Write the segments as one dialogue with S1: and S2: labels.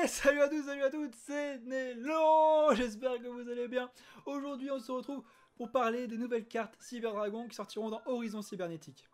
S1: Salut à tous, salut à toutes, c'est Nello. J'espère que vous allez bien. Aujourd'hui, on se retrouve pour parler des nouvelles cartes Cyber Dragon qui sortiront dans Horizon Cybernétique.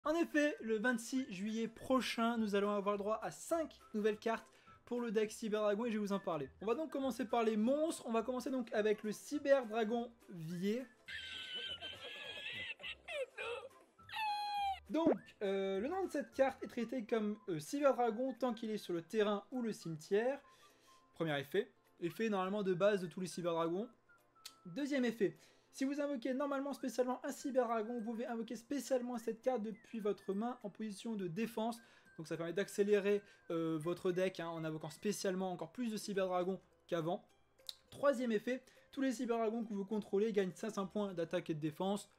S1: En effet, le 26 juillet prochain, nous allons avoir le droit à 5 nouvelles cartes pour le deck Cyber Dragon et je vais vous en parler. On va donc commencer par les monstres. On va commencer donc avec le Cyber Dragon Vier. Donc, le nom de cette carte est traité comme Cyber Dragon tant qu'il est sur le terrain ou le cimetière. Premier effet. Effet normalement de base de tous les Cyber Dragons. Deuxième effet. Si vous invoquez normalement spécialement un Cyber Dragon, vous pouvez invoquer spécialement cette carte depuis votre main en position de défense. Donc ça permet d'accélérer votre deck en invoquant spécialement encore plus de Cyber Dragon qu'avant. Troisième effet. Tous les Cyber Dragons que vous contrôlez gagnent 500 points d'attaque et de défense.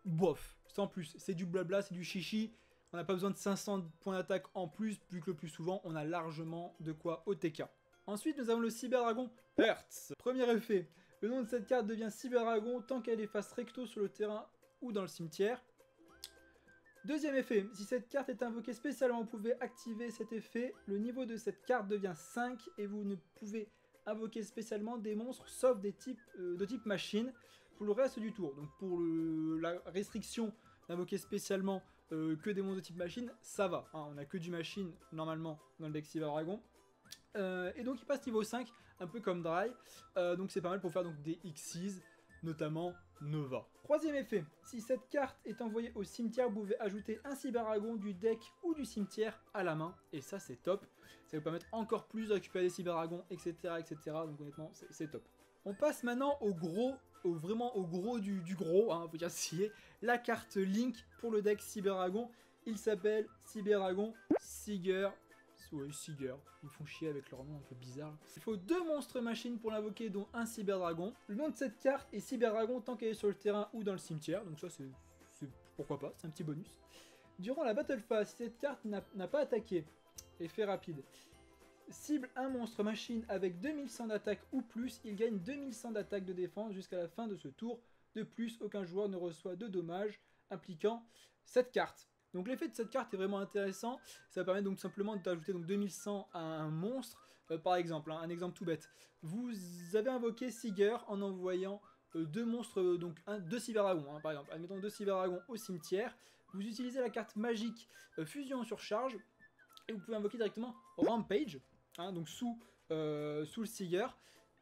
S1: Bof, sans plus, c'est du blabla, c'est du chichi. On n'a pas besoin de 500 points d'attaque en plus, vu que le plus souvent, on a largement de quoi OTK. Ensuite, nous avons le Cyber Dragon Hertz. Premier effet, le nom de cette carte devient Cyber Dragon tant qu'elle est face recto sur le terrain ou dans le cimetière. Deuxième effet, si cette carte est invoquée spécialement, vous pouvez activer cet effet. Le niveau de cette carte devient 5 et vous ne pouvez invoquer spécialement des monstres sauf des types de type machine pour le reste du tour. Donc pour la restriction d'invoquer spécialement que des monstres de type machine, ça va. Hein, on n'a que du machine normalement dans le deck Cyber Dragon. Et donc il passe niveau 5, un peu comme Dry. Donc c'est pas mal pour faire donc, des Xyz, notamment Nova. Troisième effet, si cette carte est envoyée au cimetière, vous pouvez ajouter un Cyber Dragon du deck ou du cimetière à la main. Et ça c'est top. Ça va vous permettre encore plus de récupérer des Cyber Dragons, etc. etc. Donc honnêtement c'est top. On passe maintenant au gros, vraiment au gros du gros, hein, faut dire ce qui est, la carte Link pour le deck Cyber Dragon. Il s'appelle Cyber Dragon Siger. Ouais, Siger, ils me font chier avec leur nom un peu bizarre. Il faut 2 monstres machines pour l'invoquer, dont un Cyber Dragon. Le nom de cette carte est Cyber Dragon tant qu'elle est sur le terrain ou dans le cimetière, donc ça c'est pourquoi pas, c'est un petit bonus. Durant la battle phase, si cette carte n'a pas attaqué, effet rapide, cible un monstre machine avec 2100 d'attaque ou plus, il gagne 2100 d'attaque de défense jusqu'à la fin de ce tour. De plus, aucun joueur ne reçoit de dommages impliquant cette carte. Donc l'effet de cette carte est vraiment intéressant, ça permet donc simplement d'ajouter 2100 à un monstre, par exemple, hein, un exemple tout bête. Vous avez invoqué Siger en envoyant 2 monstres, donc 2 Cyber Dragons, hein, par exemple, admettons 2 Cyber Dragons au cimetière, vous utilisez la carte magique Fusion en surcharge, et vous pouvez invoquer directement Rampage, hein, donc sous le Siger,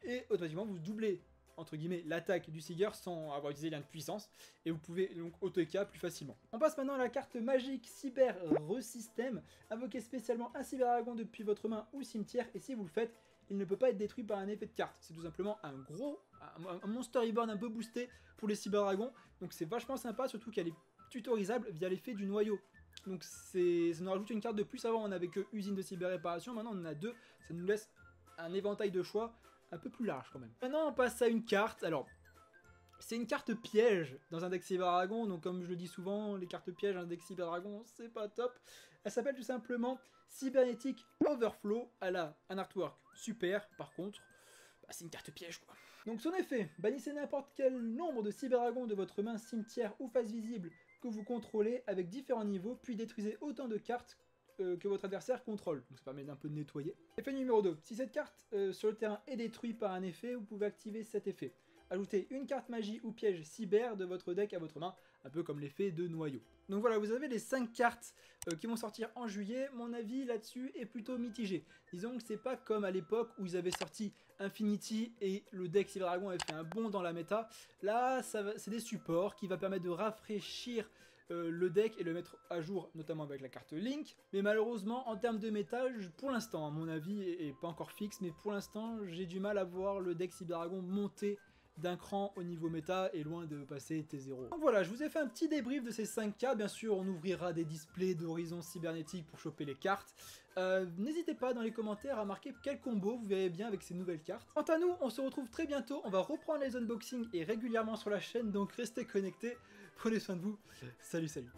S1: et automatiquement vous doublez entre guillemets l'attaque du Siger sans avoir utilisé lien de puissance et vous pouvez donc AutoK plus facilement. On passe maintenant à la carte magique Cyber Resystem. Invoquez spécialement un Cyber Dragon depuis votre main ou cimetière et si vous le faites, il ne peut pas être détruit par un effet de carte. C'est tout simplement un Monster Reborn un peu boosté pour les Cyber Dragons. Donc c'est vachement sympa, surtout qu'elle est tutorisable via l'effet du noyau. Donc ça nous rajoute une carte de plus. Avant on n'avait que usine de cyber réparation, maintenant on en a 2. Ça nous laisse un éventail de choix un peu plus large quand même. Maintenant on passe à une carte, alors c'est une carte piège dans un deck Cyber Dragon, donc comme je le dis souvent, les cartes pièges dans un deck Cyber Dragon c'est pas top. Elle s'appelle tout simplement Cybernetic Overflow, elle a un artwork super, par contre c'est une carte piège quoi. Donc son effet, bannissez n'importe quel nombre de Cyber Dragons de votre main, cimetière ou face visible que vous contrôlez avec différents niveaux, puis détruisez autant de cartes que votre adversaire contrôle. Donc ça permet d'un peu de nettoyer. Effet numéro 2. Si cette carte sur le terrain est détruite par un effet, vous pouvez activer cet effet. Ajoutez une carte magie ou piège cyber de votre deck à votre main, un peu comme l'effet de noyau. Donc voilà, vous avez les 5 cartes qui vont sortir en juillet. Mon avis là-dessus est plutôt mitigé. Disons que c'est pas comme à l'époque où ils avaient sorti Infinity et le deck Cyber Dragon avait fait un bond dans la méta. Là, c'est des supports qui va permettre de rafraîchir le deck et le mettre à jour, notamment avec la carte Link. Mais malheureusement, en termes de méta, pour l'instant, à mon avis, est pas encore fixe, mais pour l'instant, j'ai du mal à voir le deck Cyber Dragon monter d'un cran au niveau méta et loin de passer T0. Donc voilà, je vous ai fait un petit débrief de ces 5 cartes. Bien sûr, on ouvrira des displays d'horizons cybernétiques pour choper les cartes. N'hésitez pas dans les commentaires à marquer quel combo vous verrez bien avec ces nouvelles cartes. Quant à nous, on se retrouve très bientôt. On va reprendre les unboxings et régulièrement sur la chaîne, donc restez connectés. Prenez soin de vous. Salut, salut.